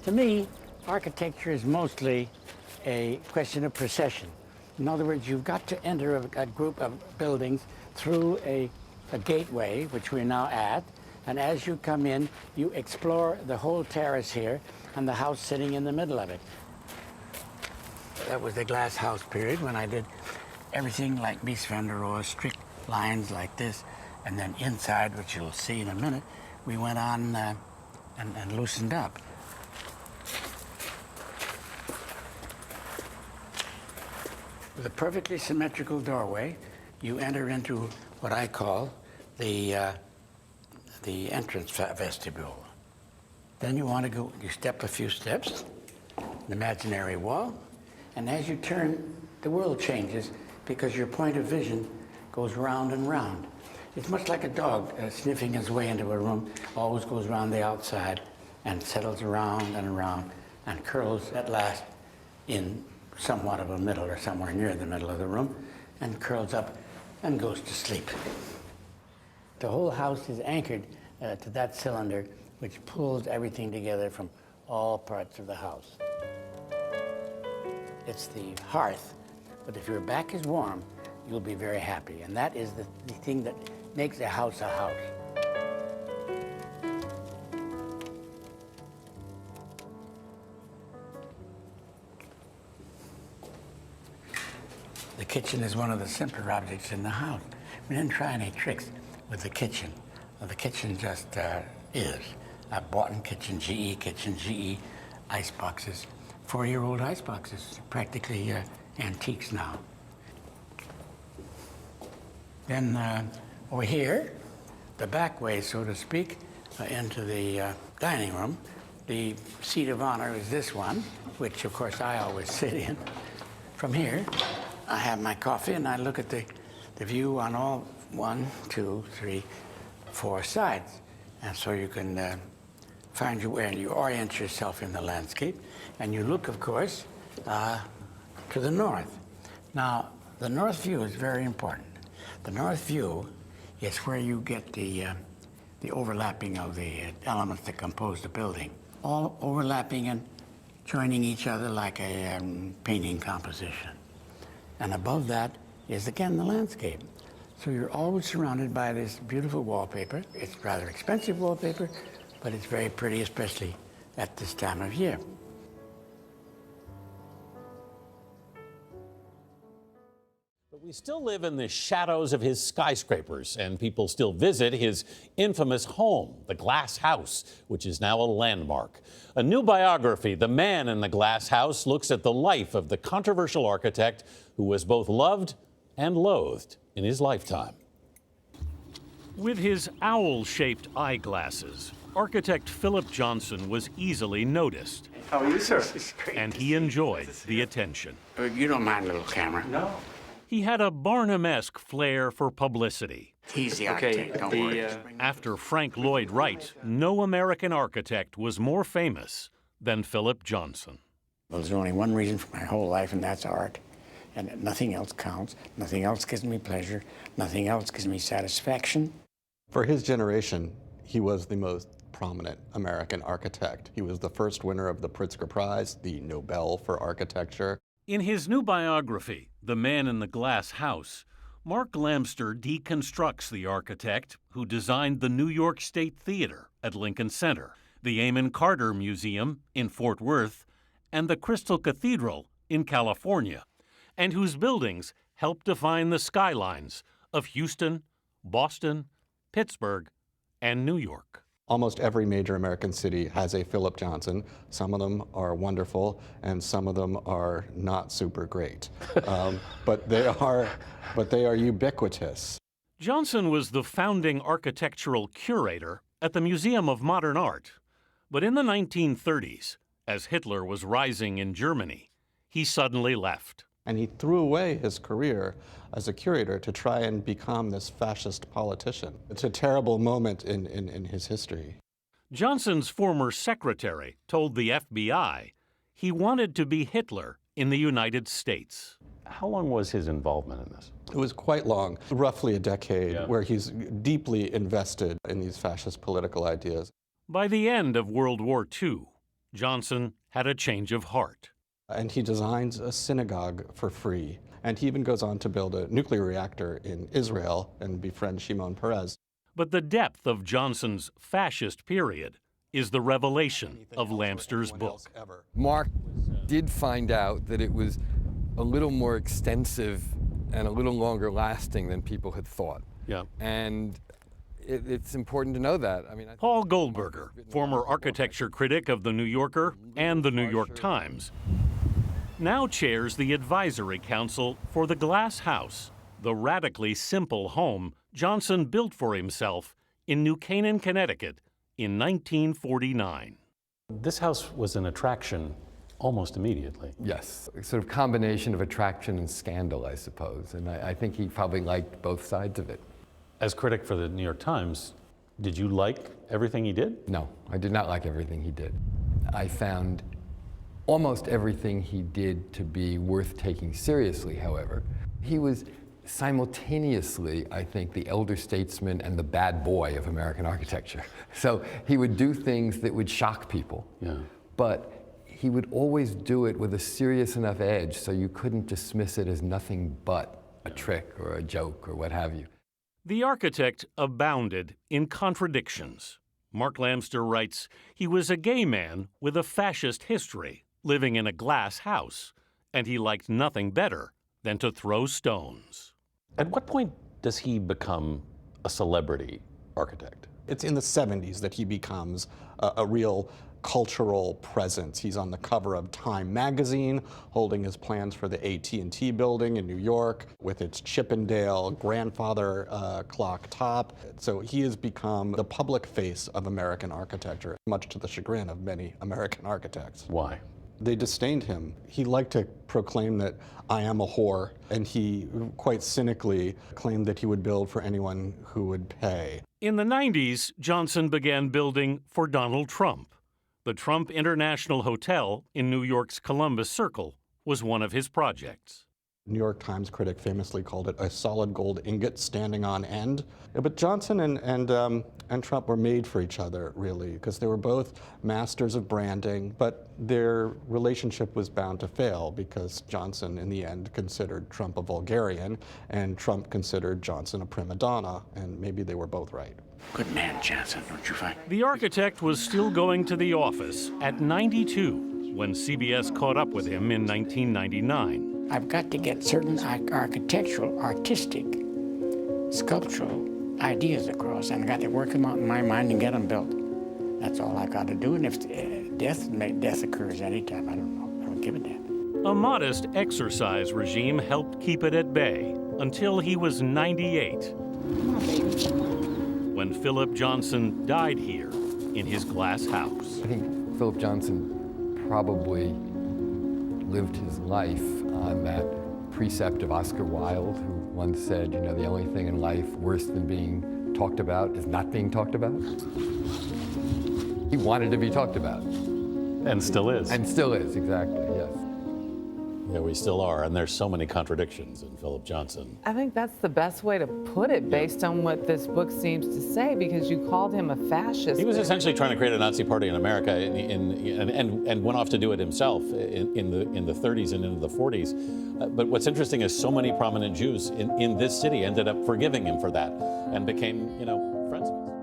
To me, architecture is mostly a question of procession. In other words, you've got to enter a group of buildings through a gateway, which we're now at, and as you come in, you explore the whole terrace here and the house sitting in the middle of it. That was the glass house period when I did everything like Mies van der Rohe, strict lines like this, and then inside, which you'll see in a minute, we went on and loosened up. With a perfectly symmetrical doorway, you enter into what I call the entrance vestibule. Then you want to go, you step a few steps, an imaginary wall, and as you turn, the world changes because your point of vision goes round and round. It's much like a dog sniffing his way into a room, always goes around the outside and settles around and curls at last in somewhat of a middle or somewhere near the middle of the room and curls up and goes to sleep. The whole house is anchored to that cylinder which pulls everything together from all parts of the house. It's the hearth, but if your back is warm, you'll be very happy. And that is the thing that makes a house a house. The kitchen is one of the simpler objects in the house. We didn't try any tricks with the kitchen. Well, the kitchen just is. I bought in kitchen, GE ice boxes, 4-year-old ice boxes, practically antiques now. Then over here, the back way, so to speak, into the dining room. The seat of honor is this one, which of course I always sit in. From here, I have my coffee and I look at the view on all 1, 2, 3, 4 sides. And so you can find your way and you orient yourself in the landscape. And you look, of course, to the north. Now, the north view is very important. The north view is where you get the overlapping of the elements that compose the building, all overlapping and joining each other like a painting composition. And above that is, again, the landscape. So you're always surrounded by this beautiful wallpaper. It's rather expensive wallpaper, but it's very pretty, especially at this time of year. But we still live in the shadows of his skyscrapers, and people still visit his infamous home, the Glass House, which is now a landmark. A new biography, The Man in the Glass House, looks at the life of the controversial architect who was both loved and loathed in his lifetime. With his owl-shaped eyeglasses, architect Philip Johnson was easily noticed. How are you, sir? And he enjoyed the attention. You don't mind a little camera? No. He had a Barnum-esque flair for publicity. He's the architect, don't worry. After Frank Lloyd Wright, no American architect was more famous than Philip Johnson. Well, there's only one reason for my whole life, and that's art. And nothing else counts. Nothing else gives me pleasure. Nothing else gives me satisfaction. For his generation, he was the most prominent American architect. He was the first winner of the Pritzker Prize, the Nobel for Architecture. In his new biography, The Man in the Glass House, Mark Lamster deconstructs the architect who designed the New York State Theater at Lincoln Center, the Amon Carter Museum in Fort Worth, and the Crystal Cathedral in California, and whose buildings helped define the skylines of Houston, Boston, Pittsburgh, and New York. Almost every major American city has a Philip Johnson. Some of them are wonderful, and some of them are not super great. But they are ubiquitous. Johnson was the founding architectural curator at the Museum of Modern Art. But in the 1930s, as Hitler was rising in Germany, he suddenly left. And he threw away his career as a curator to try and become this fascist politician. It's a terrible moment in his history. Johnson's former secretary told the FBI he wanted to be Hitler in the United States. How long was his involvement in this? It was quite long, roughly a decade, where he's deeply invested in these fascist political ideas. By the end of World War II, Johnson had a change of heart. And he designs a synagogue for free. And he even goes on to build a nuclear reactor in Israel and befriend Shimon Peres. But the depth of Johnson's fascist period is the revelation of Lamster's book. Mark did find out that it was a little more extensive and a little longer lasting than people had thought. Yeah. And it's important to know that. I mean, Paul Goldberger, former architecture critic of The New Yorker and The New York Times, now chairs the advisory council for the Glass House, the radically simple home Johnson built for himself in New Canaan, Connecticut in 1949. This house was an attraction almost immediately. yes, a sort of combination of attraction and scandal, I suppose. And I think he probably liked both sides of it. As critic for the New York Times, did you like everything he did? No, I did not like everything he did. I found almost everything he did to be worth taking seriously, however. He was simultaneously, I think, the elder statesman and the bad boy of American architecture. So he would do things that would shock people, but he would always do it with a serious enough edge so you couldn't dismiss it as nothing but a trick or a joke or what have you. The architect abounded in contradictions. Mark Lamster writes, he was a gay man with a fascist history, living in a glass house, and he liked nothing better than to throw stones. At what point does he become a celebrity architect? It's in the 70s that he becomes a real cultural presence. He's on the cover of Time magazine, holding his plans for the AT&T building in New York with its Chippendale grandfather clock top. So he has become the public face of American architecture, much to the chagrin of many American architects. Why? They disdained him. He liked to proclaim that I am a whore, and he quite cynically claimed that he would build for anyone who would pay. In the 90s, Johnson began building for Donald Trump. The Trump International Hotel in New York's Columbus Circle was one of his projects. New York Times critic famously called it a solid gold ingot standing on end. But Johnson and Trump were made for each other, really, because they were both masters of branding, but their relationship was bound to fail because Johnson, in the end, considered Trump a vulgarian, and Trump considered Johnson a prima donna, and maybe they were both right. Good man, Johnson, don't you find? The architect was still going to the office at 92 when CBS caught up with him in 1999. I've got to get certain architectural, artistic, sculptural ideas across, and I got to work them out in my mind and get them built. That's all I got to do, and if death occurs anytime, I don't know. I don't give a damn. A modest exercise regime helped keep it at bay until he was 98. Come on, baby, come on. When Philip Johnson died here in his glass house. I think Philip Johnson probably lived his life on that precept of Oscar Wilde, who once said, you know, the only thing in life worse than being talked about is not being talked about. He wanted to be talked about. And still is. And still is, exactly, yes. Yeah, we still are, and there's so many contradictions in Philip Johnson. I think that's the best way to put it based on what this book seems to say, because you called him a fascist. He was essentially trying to create a Nazi party in America and went off to do it himself in the 30s and into the 40s. But what's interesting is so many prominent Jews in this city ended up forgiving him for that and became, friends with him.